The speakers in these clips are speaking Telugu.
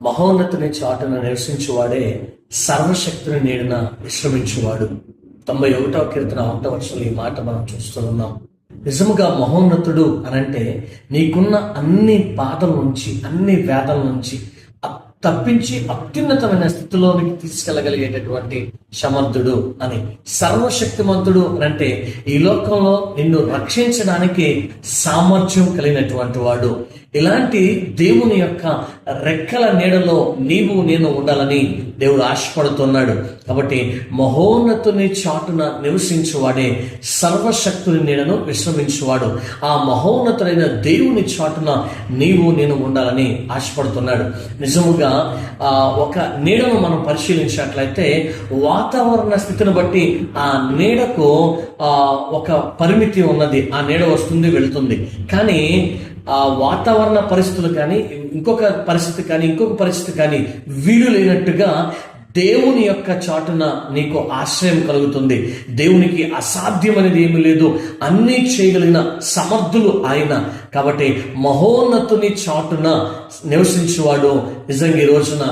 మహోన్నతుని చాటున నివసించువాడే సర్వశక్తిని నీడిన విశ్రమించువాడు. 91వ కీర్తన 1వ వచనంలో ఈ మాట మనం చూస్తున్నాం. నిజముగా మహోన్నతుడు అనంటే నీకున్న అన్ని బాధల నుంచి, అన్ని వేదల నుంచి తప్పించి అత్యున్నతమైన స్థితిలోనికి తీసుకెళ్ళగలిగేటటువంటి సమర్థుడు అని. సర్వశక్తిమంతుడు అంటే ఈ లోకంలో నిన్ను రక్షించడానికి సామర్థ్యం కలిగినటువంటి వాడు. ఇలాంటి దేవుని యొక్క రెక్కల నీడలో నీవు నేను ఉండాలని దేవుడు ఆశపడుతున్నాడు. కాబట్టి మహోన్నతుని చాటున నివసించువాడే సర్వశక్తుని నీడను విశ్రమించువాడు. ఆ మహోన్నతుడైన దేవుని చాటున నీవు నేను ఉండాలని ఆశపడుతున్నాడు. నిజముగా ఒక నీడను మనం పరిశీలించినట్లయితే వాతావరణ స్థితిని బట్టి ఆ నీడకు ఒక పరిమితి ఉన్నది. ఆ నీడ వస్తుంది, వెళుతుంది. కానీ ఆ వాతావరణ పరిస్థితులు కానీ, ఇంకొక పరిస్థితి కానీ వీలు లేనట్టుగా దేవుని యొక్క చాటున నీకు ఆశ్రయం కలుగుతుంది. దేవునికి అసాధ్యం అనేది ఏమీ లేదు. అన్నీ చేయగలిగిన సమర్థులు ఆయన. కాబట్టి మహోన్నతుని చాటున నివసించువాడు నిజంగా ఈ రోజున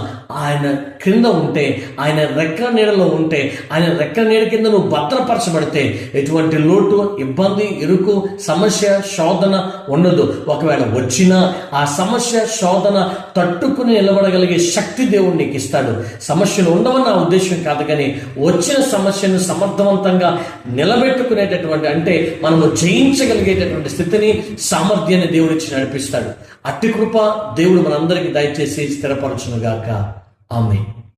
ఆయన క్రింద ఉంటే, ఆయన రెక్కల నీడలో ఉంటే, ఆయన రెక్కల నీడ కింద నువ్వు భద్రపరచబడితే ఎటువంటి లోటు, ఇబ్బంది, ఇరుకు, సమస్య, శోధన ఉండదు. ఒకవేళ వచ్చినా ఆ సమస్య, శోధన తట్టుకుని నిలబడగలిగే శక్తి దేవుడు నీకు ఇస్తాడు. సమస్యలు ఉండవని నా ఉద్దేశం కాదు, కానీ వచ్చిన సమస్యను సమర్థవంతంగా నిలబెట్టుకునేటటువంటి, అంటే మనము జయించగలిగేటటువంటి స్థితిని, సామర్థ్యాన్ని దేవుడు ఇచ్చి నడిపిస్తాడు. అట్టి కృప దేవుడు మనందరికీ దయచేసి స్థిరపరచునుగాక. ఆమేన్.